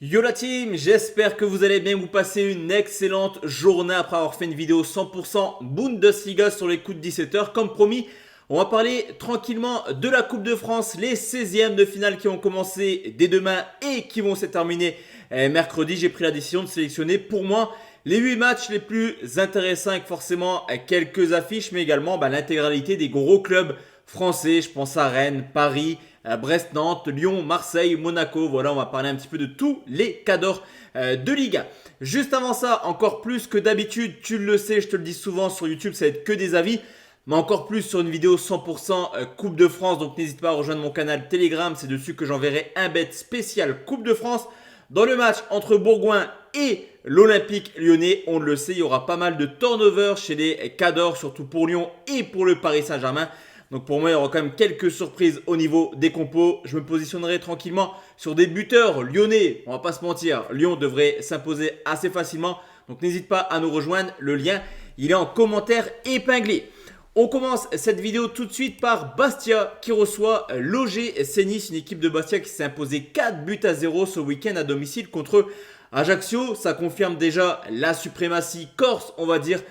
Yo la team, j'espère que vous allez bien, vous passez une excellente journée après avoir fait une vidéo 100% Bundesliga sur les coups de 17h. Comme promis, on va parler tranquillement de la Coupe de France, les 16e de finale qui vont commencer dès demain et qui vont se terminer mercredi. J'ai pris la décision de sélectionner pour moi les 8 matchs les plus intéressants avec forcément quelques affiches, mais également l'intégralité des gros clubs français. Je pense à Rennes, Paris, Brest, Nantes, Lyon, Marseille, Monaco. Voilà, on va parler un petit peu de tous les cadors de Liga. Juste avant ça, encore plus que d'habitude, tu le sais, je te le dis souvent sur YouTube, ça va être que des avis. Mais encore plus sur une vidéo 100% Coupe de France. Donc n'hésite pas à rejoindre mon canal Telegram. C'est dessus que j'enverrai un bet spécial Coupe de France. Dans le match entre Bourgoin et l'Olympique lyonnais, on le sait, il y aura pas mal de turnover chez les cadors, surtout pour Lyon et pour le Paris Saint-Germain. Donc pour moi, il y aura quand même quelques surprises au niveau des compos. Je me positionnerai tranquillement sur des buteurs lyonnais. On va pas se mentir, Lyon devrait s'imposer assez facilement. Donc n'hésite pas à nous rejoindre. Le lien, il est en commentaire épinglé. On commence cette vidéo tout de suite par Bastia qui reçoit l'OGC Nice, une équipe de Bastia qui s'est imposée 4-0 ce week-end à domicile contre Ajaccio. Ça confirme déjà la suprématie corse, on va dire,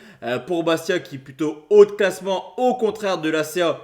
pour Bastia qui est plutôt haut de classement, au contraire de l'ACA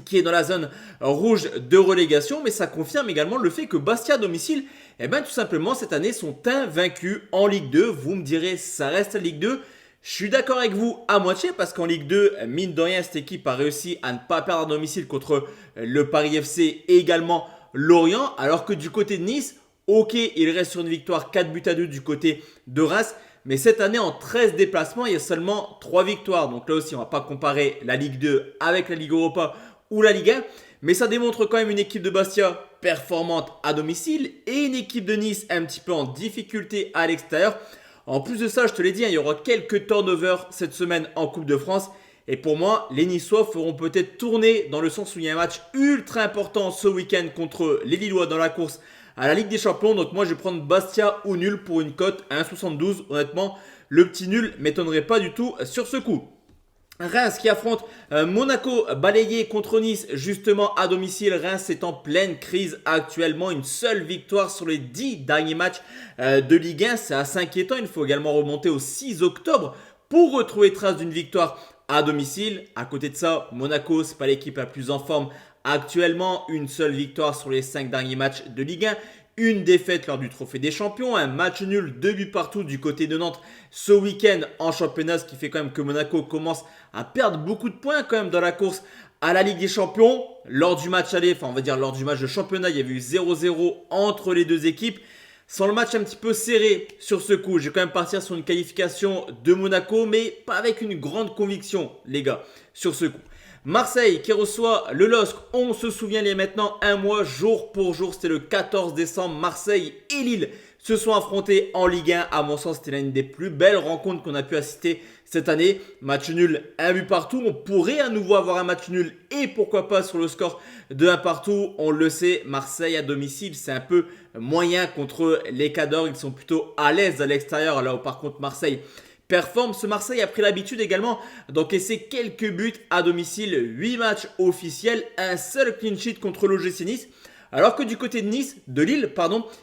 qui est dans la zone rouge de relégation. Mais ça confirme également le fait que Bastia à domicile, tout simplement cette année sont invaincus en Ligue 2. Vous me direz, ça reste la Ligue 2. Je suis d'accord avec vous à moitié parce qu'en Ligue 2, mine de rien, cette équipe a réussi à ne pas perdre à domicile contre le Paris FC et également Lorient. Alors que du côté de Nice, ok, il reste sur une victoire 4-2 du côté de Reims. Mais cette année, en 13 déplacements, il y a seulement 3 victoires. Donc là aussi, on ne va pas comparer la Ligue 2 avec la Ligue Europa ou la Ligue 1. Mais ça démontre quand même une équipe de Bastia performante à domicile et une équipe de Nice un petit peu en difficulté à l'extérieur. En plus de ça, je te l'ai dit, il y aura quelques turnovers cette semaine en Coupe de France. Et pour moi, les Niçois feront peut-être tourner dans le sens où il y a un match ultra important ce week-end contre les Lillois dans la course à la Ligue des Champions. Donc moi, je vais prendre Bastia ou nul pour une cote à 1,72. Honnêtement, le petit nul m'étonnerait pas du tout sur ce coup. Reims qui affronte Monaco, balayé contre Nice justement à domicile. Reims est en pleine crise actuellement, une seule victoire sur les 10 derniers matchs de Ligue 1, c'est assez inquiétant. Il faut également remonter au 6 octobre pour retrouver trace d'une victoire à domicile. À côté de ça, Monaco, c'est pas l'équipe la plus en forme actuellement, une seule victoire sur les 5 derniers matchs de Ligue 1. Une défaite lors du Trophée des Champions, un match nul, 2 buts partout du côté de Nantes ce week-end en championnat, ce qui fait quand même que Monaco commence à perdre beaucoup de points quand même dans la course à la Ligue des Champions. Lors du match aller, enfin on va dire lors du match de championnat, il y avait eu 0-0 entre les deux équipes. Sans le match un petit peu serré sur ce coup, je vais quand même partir sur une qualification de Monaco, mais pas avec une grande conviction, les gars, sur ce coup. Marseille qui reçoit le LOSC, on se souvient il y a maintenant un mois, jour pour jour, c'était le 14 décembre, Marseille et Lille se sont affrontés en Ligue 1. À mon sens, c'était l'une des plus belles rencontres qu'on a pu assister cette année. Match nul, un but partout. On pourrait à nouveau avoir un match nul et pourquoi pas sur le score de 1 partout. On le sait, Marseille à domicile, c'est un peu moyen contre les cadors. Ils sont plutôt à l'aise à l'extérieur, là où par contre Marseille performe. Ce Marseille a pris l'habitude également d'encaisser quelques buts à domicile. 8 matchs officiels, un seul clean sheet contre l'OGC Nice. Alors que du côté de Lille,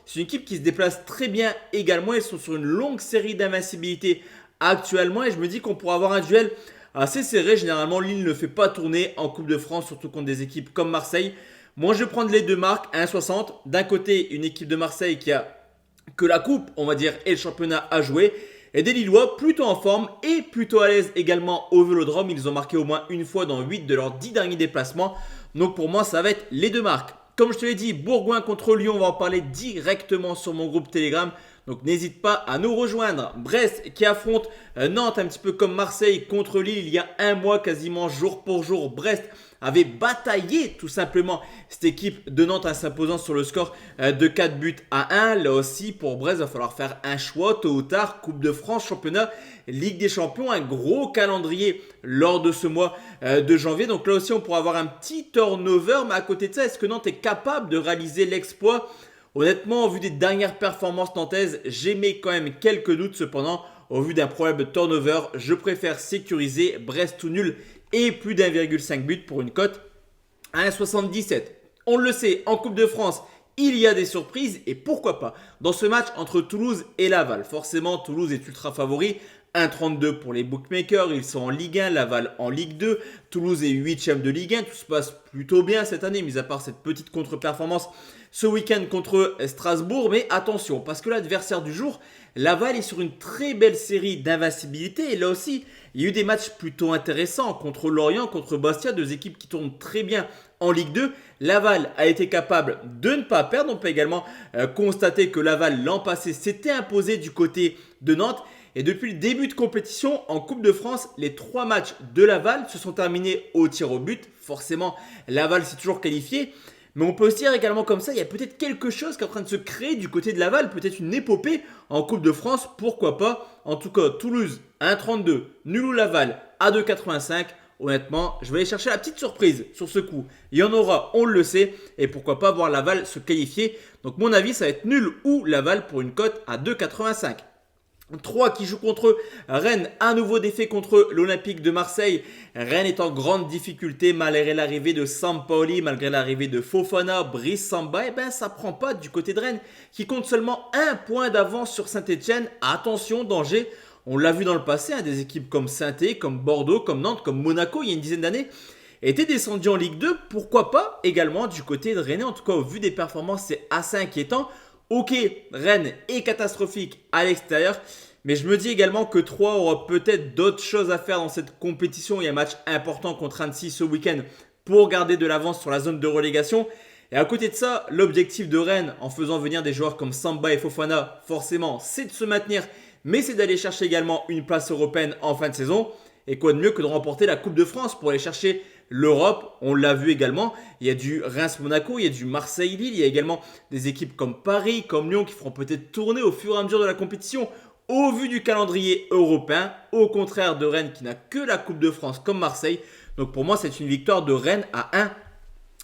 c'est une équipe qui se déplace très bien également. Ils sont sur une longue série d'invincibilité actuellement et je me dis qu'on pourra avoir un duel assez serré. Généralement, Lille ne fait pas tourner en Coupe de France, surtout contre des équipes comme Marseille. Moi, je vais prendre les deux marques à 1,60. D'un côté, une équipe de Marseille qui a que la coupe, on va dire, et le championnat à jouer. Et des Lillois plutôt en forme et plutôt à l'aise également au Vélodrome. Ils ont marqué au moins une fois dans 8 de leurs 10 derniers déplacements. Donc pour moi, ça va être les deux marques. Comme je te l'ai dit, Bourgoin contre Lyon, on va en parler directement sur mon groupe Telegram. Donc n'hésite pas à nous rejoindre. Brest qui affronte Nantes, un petit peu comme Marseille contre Lille il y a un mois, quasiment jour pour jour. Brest avait bataillé tout simplement cette équipe de Nantes en s'imposant sur le score de 4-1. Là aussi, pour Brest, il va falloir faire un choix tôt ou tard. Coupe de France, championnat, Ligue des Champions, un gros calendrier lors de ce mois de janvier. Donc là aussi, on pourra avoir un petit turnover. Mais à côté de ça, est-ce que Nantes est capable de réaliser l'exploit ? Honnêtement, au vu des dernières performances nantaises, j'émets quand même quelques doutes. Cependant, au vu d'un problème de turnover, je préfère sécuriser Brest tout nul et plus d'1,5 but pour une cote à 1,77. On le sait, en Coupe de France, il y a des surprises et pourquoi pas dans ce match entre Toulouse et Laval. Forcément, Toulouse est ultra favori. 1,32 pour les bookmakers, ils sont en Ligue 1, Laval en Ligue 2. Toulouse est 8ème de Ligue 1, tout se passe plutôt bien cette année, mis à part cette petite contre-performance ce week-end contre Strasbourg. Mais attention, parce que l'adversaire du jour, Laval est sur une très belle série d'invincibilité. Et là aussi, il y a eu des matchs plutôt intéressants contre Lorient, contre Bastia, deux équipes qui tournent très bien en Ligue 2. Laval a été capable de ne pas perdre. On peut également constater que Laval l'an passé s'était imposé du côté de Nantes. Et depuis le début de compétition en Coupe de France, les 3 matchs de Laval se sont terminés au tir au but. Forcément, Laval s'est toujours qualifié. Mais on peut aussi dire également comme ça, il y a peut-être quelque chose qui est en train de se créer du côté de Laval. Peut-être une épopée en Coupe de France, pourquoi pas. En tout cas, Toulouse 1,32, nul ou Laval à 2,85. Honnêtement, je vais aller chercher la petite surprise sur ce coup. Il y en aura, on le sait. Et pourquoi pas voir Laval se qualifier. Donc mon avis, ça va être nul ou Laval pour une cote à 2,85. 3 qui joue contre Rennes, un nouveau défait contre l'Olympique de Marseille. Rennes est en grande difficulté malgré l'arrivée de Sampaoli, malgré l'arrivée de Fofana, Brice Samba. Et ben ça prend pas du côté de Rennes qui compte seulement 1 point d'avance sur Saint-Etienne. Attention, danger. On l'a vu dans le passé, des équipes comme Saint-Étienne, comme Bordeaux, comme Nantes, comme Monaco il y a une dizaine d'années étaient descendues en Ligue 2. Pourquoi pas également du côté de Rennes. En tout cas, au vu des performances, c'est assez inquiétant. Ok, Rennes est catastrophique à l'extérieur. Mais je me dis également que 3 aura peut-être d'autres choses à faire dans cette compétition. Il y a un match important contre Annecy ce week-end pour garder de l'avance sur la zone de relégation. Et à côté de ça, l'objectif de Rennes en faisant venir des joueurs comme Samba et Fofana, forcément, c'est de se maintenir. Mais c'est d'aller chercher également une place européenne en fin de saison. Et quoi de mieux que de remporter la Coupe de France pour aller chercher l'Europe, on l'a vu également. Il y a du Reims-Monaco, il y a du Marseille-Lille, il y a également des équipes comme Paris, comme Lyon qui feront peut-être tourner au fur et à mesure de la compétition au vu du calendrier européen, au contraire de Rennes qui n'a que la Coupe de France comme Marseille. Donc pour moi, c'est une victoire de Rennes à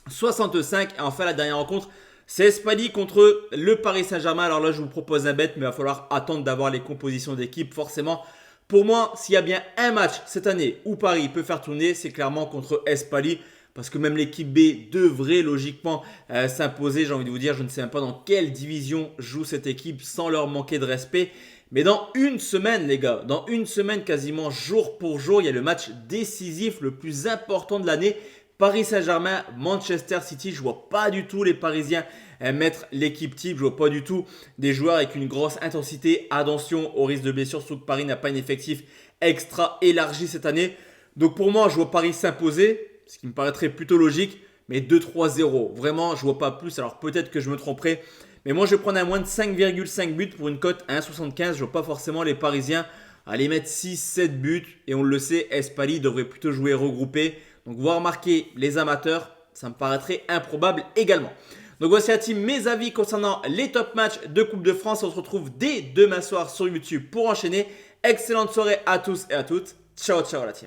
1,65. Et enfin, la dernière rencontre, c'est Espali contre le Paris Saint-Germain. Alors là, je vous propose un bet, mais il va falloir attendre d'avoir les compositions d'équipe forcément. Pour moi, s'il y a bien un match cette année où Paris peut faire tourner, c'est clairement contre Espali. Parce que même l'équipe B devrait logiquement s'imposer. J'ai envie de vous dire, je ne sais même pas dans quelle division joue cette équipe sans leur manquer de respect. Mais dans une semaine, les gars, dans une semaine quasiment jour pour jour, il y a le match décisif le plus important de l'année. Paris Saint-Germain, Manchester City. Je ne vois pas du tout les Parisiens mettre l'équipe type. Je ne vois pas du tout des joueurs avec une grosse intensité. Attention au risque de blessure, surtout que Paris n'a pas un effectif extra élargi cette année. Donc pour moi, je vois Paris s'imposer, ce qui me paraîtrait plutôt logique. Mais 2-3-0, vraiment, je ne vois pas plus. Alors peut-être que je me tromperai. Mais moi, je vais prendre un moins de 5,5 buts pour une cote à 1,75. Je ne vois pas forcément les Parisiens aller mettre 6-7 buts. Et on le sait, Espali devrait plutôt jouer regroupé. Donc voir marquer les amateurs, ça me paraîtrait improbable également. Donc voici la team, mes avis concernant les top matchs de Coupe de France. On se retrouve dès demain soir sur YouTube pour enchaîner. Excellente soirée à tous et à toutes. Ciao, ciao la team.